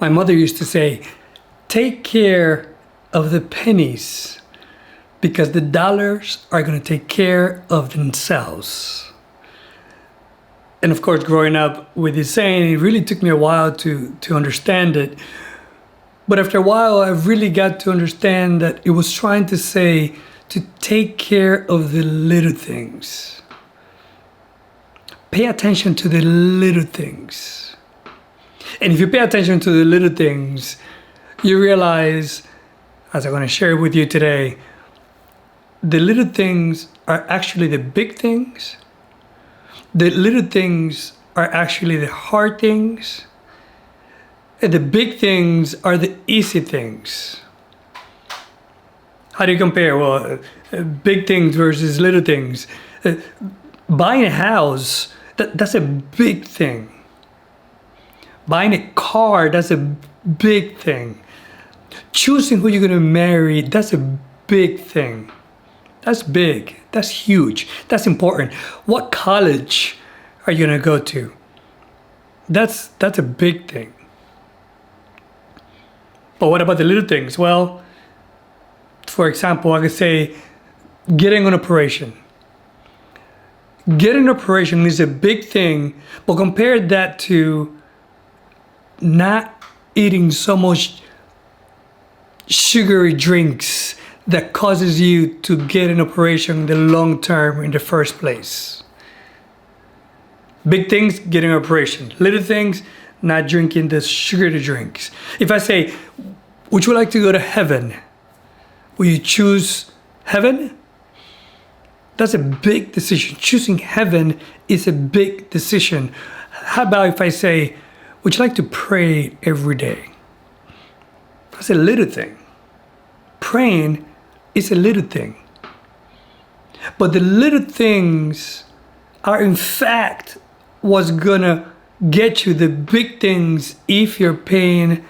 My mother used to say, take care of the pennies because the dollars are going to take care of themselves. And of course, growing up with this saying, it really took me a while to understand it. But after a while, I really got to understand that it was trying to say to take care of the little things. Pay attention to the little things. And if you pay attention to the little things, you realize, as I'm going to share with you today, the little things are actually the big things. The little things are actually the hard things. And the big things are the easy things. How do you compare? Well, big things versus little things. Buying a house, that's a big thing. Buying a car, that's a big thing. Choosing who you're going to marry, that's a big thing. That's big. That's huge. That's important. What college are you going to go to? That's a big thing. But what about the little things? Well, for example, I could say getting an operation. Getting an operation is a big thing, but compare that to not eating so much sugary drinks that causes you to get an operation in the long term in the first place. Big things, getting an operation. Little things, not drinking the sugary drinks. If I say, would you like to go to heaven? Will you choose heaven? That's a big decision. Choosing heaven is a big decision. How about if I say, would you like to pray every day? That's a little thing. Praying is a little thing. But the little things are in fact what's gonna get you the big things if you're paying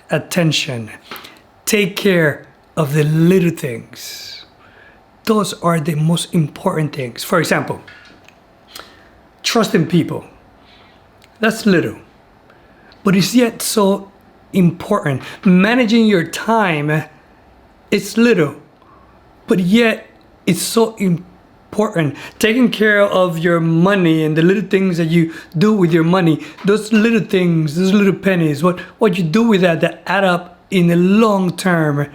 attention. Take care of the little things. Those are the most important things. For example, trusting people. That's little, but it's yet so important. Managing your time, it's little, but yet it's so important. Taking care of your money and the little things that you do with your money, those little things, those little pennies, what you do with that add up in the long term,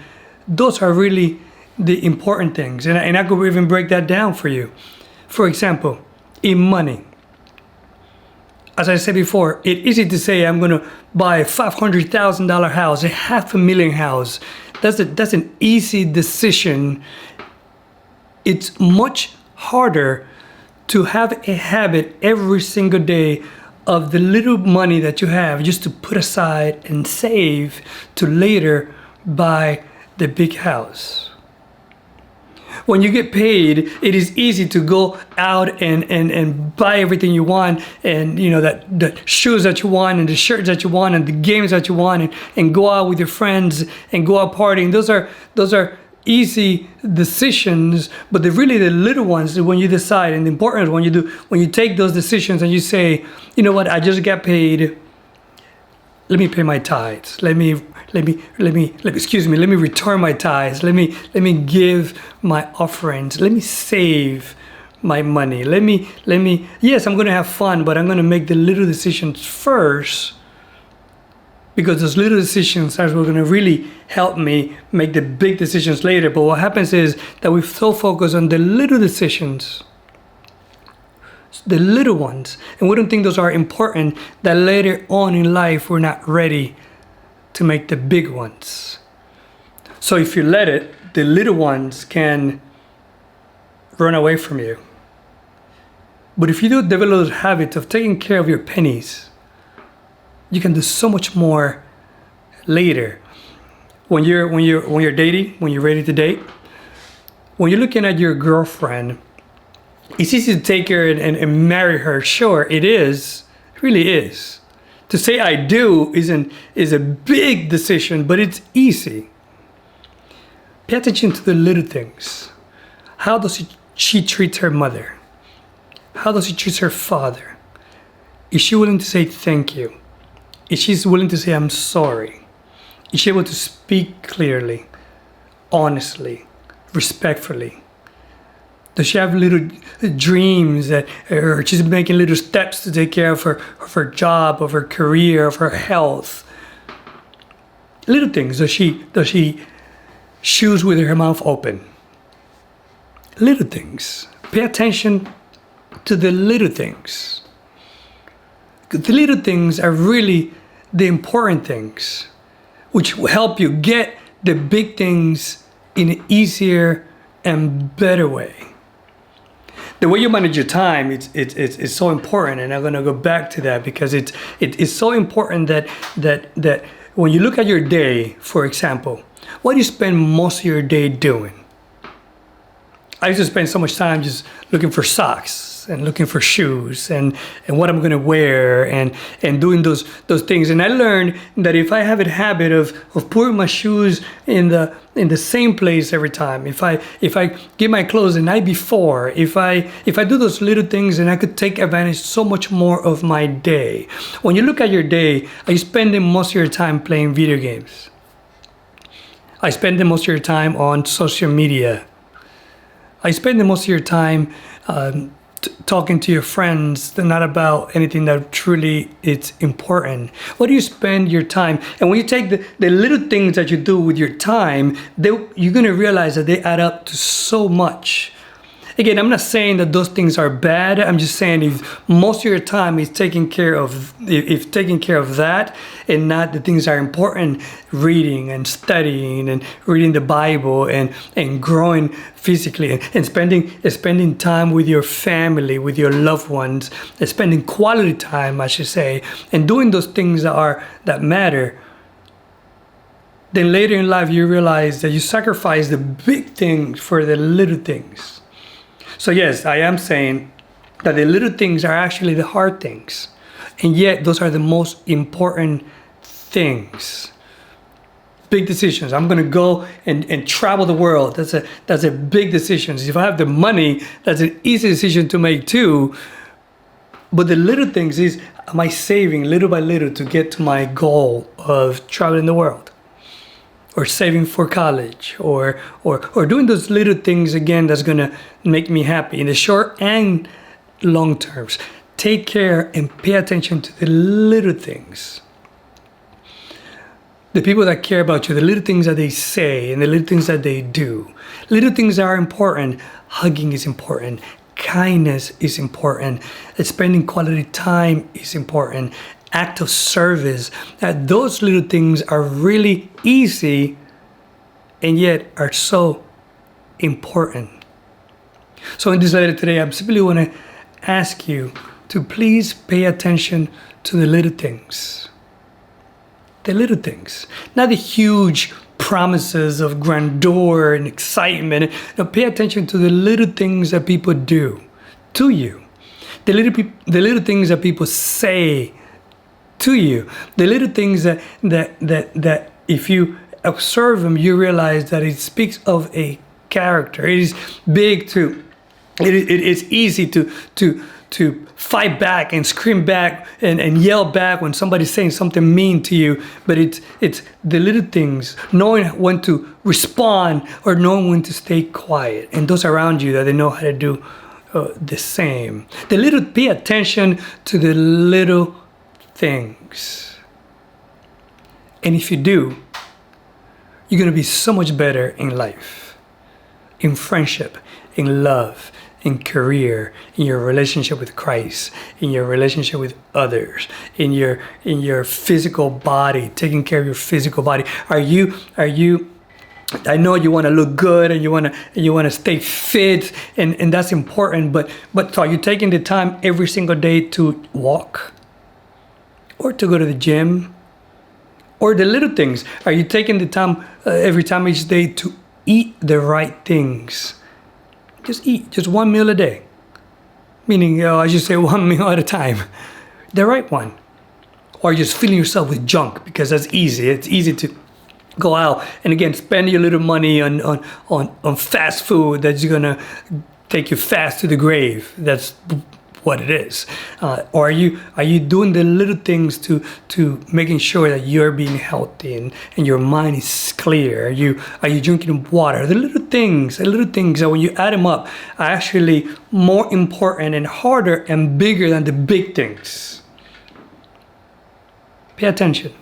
those are really the important things. And I could even break that down for you. For example, in money. As I said before, it's easy to say I'm going to buy a $500,000 house, a $500,000 house. That's an easy decision. It's much harder to have a habit every single day of the little money that you have just to put aside and save to later buy the big house. When you get paid, it is easy to go out and buy everything you want, and you know that the shoes that you want and the shirts that you want and the games that you want, and go out with your friends and go out partying. Those are easy decisions, but they're really the little ones when you decide, and the important when you take those decisions and you say, you know what, I just got paid. Let me pay my tithes. Let me return my tithes. Let me give my offerings. Let me save my money. Yes, I'm going to have fun, but I'm going to make the little decisions first, because those little decisions are going to really help me make the big decisions later. But what happens is that we're so focused on the little decisions, the little ones, and we don't think those are important, that later on in life we're not ready to make the big ones. So if you let it, the little ones can run away from you. But if you do develop the habit of taking care of your pennies, you can do so much more later. When you're dating, when you're ready to date, when you're looking at your girlfriend, it's easy to take her and marry her. Sure, it is. It really is. To say I do is a big decision, but it's easy. Pay attention to the little things. How does she treat her mother? How does she treat her father? Is she willing to say thank you? Is she willing to say, I'm sorry? Is she able to speak clearly, honestly, respectfully? Does she have little dreams that, or she's making little steps to take care of her job, of her career, of her health? Little things. Does she choose with her mouth open? Little things. Pay attention to the little things. The little things are really the important things, which will help you get the big things in an easier and better way. The way you manage your time, it's so important, and I'm gonna go back to that because it's so important that when you look at your day, for example, what do you spend most of your day doing? I used to spend so much time just looking for socks and looking for shoes and what I'm gonna wear and doing those things. And I learned that if I have a habit of putting my shoes in the same place every time, if I get my clothes the night before, if I do those little things, then I could take advantage so much more of my day. When you look at your day, are you spending most of your time playing video games? I spend the most of your time on social media. I spend the most of your time talking to your friends, not about anything that truly is important. What do you spend your time? And when you take the little things that you do with your time, you're going to realize that they add up to so much. Again, I'm not saying that those things are bad. I'm just saying if most of your time is taking care of that and not the things that are important, reading and studying and reading the Bible and growing physically and spending time with your family, with your loved ones, and spending quality time, I should say, and doing those things that matter, then later in life you realize that you sacrifice the big things for the little things. So yes, I am saying that the little things are actually the hard things. And yet those are the most important things. Big decisions. I'm going to go and travel the world. That's a big decision. If I have the money, that's an easy decision to make too. But the little things is, am I saving little by little to get to my goal of traveling the world? Or saving for college, or doing those little things again that's gonna make me happy in the short and long terms. Take care and pay attention to the little things. The people that care about you, the little things that they say and the little things that they do. Little things that are important. Hugging is important. Kindness is important. Spending quality time is important. Act of service. Those little things are really easy and yet are so important. So in this letter today, I simply want to ask you to please pay attention to the little things. The little things, not the huge promises of grandeur and excitement. No, pay attention to the little things that people do to you. The little things that people say to you, the little things that if you observe them, you realize that it speaks of a character. It is big to, it is easy to fight back and scream back and yell back when somebody's saying something mean to you. But it's the little things, knowing when to respond or knowing when to stay quiet, and those around you that they know how to do the same. Pay attention to the little things. And if you do, you're going to be so much better in life, in friendship, in love, in career, in your relationship with Christ, in your relationship with others, in your physical body, taking care of your physical body. Are you I know you want to look good and you want to stay fit, and that's important, but so are you taking the time every single day to walk? Or to go to the gym, or the little things? Are you taking the time every time each day to eat the right things? Just eat, just one meal a day. Meaning, I should say one meal at a time. The right one. Or just filling yourself with junk, because that's easy. It's easy to go out and again spend your little money on fast food that's gonna take you fast to the grave. That's what it is. Or are you doing the little things to making sure that you're being healthy and your mind is clear? Are you drinking water? The little things that when you add them up are actually more important and harder and bigger than the big things. Pay attention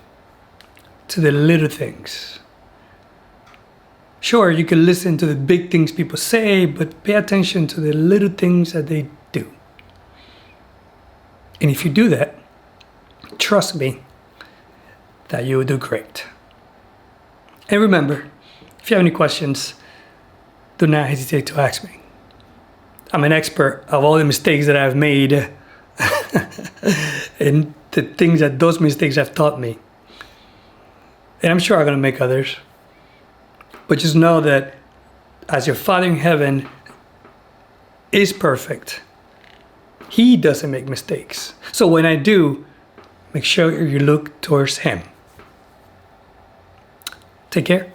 to the little things. Sure, you can listen to the big things people say, but pay attention to the little things that they do. And if you do that, trust me that you will do great. And remember, if you have any questions, do not hesitate to ask me. I'm an expert of all the mistakes that I've made and the things that those mistakes have taught me. And I'm sure I'm going to make others. But just know that as your Father in heaven is perfect, He doesn't make mistakes. So when I do, make sure you look towards Him. Take care.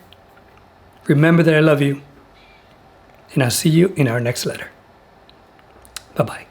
Remember that I love you. And I'll see you in our next letter. Bye-bye.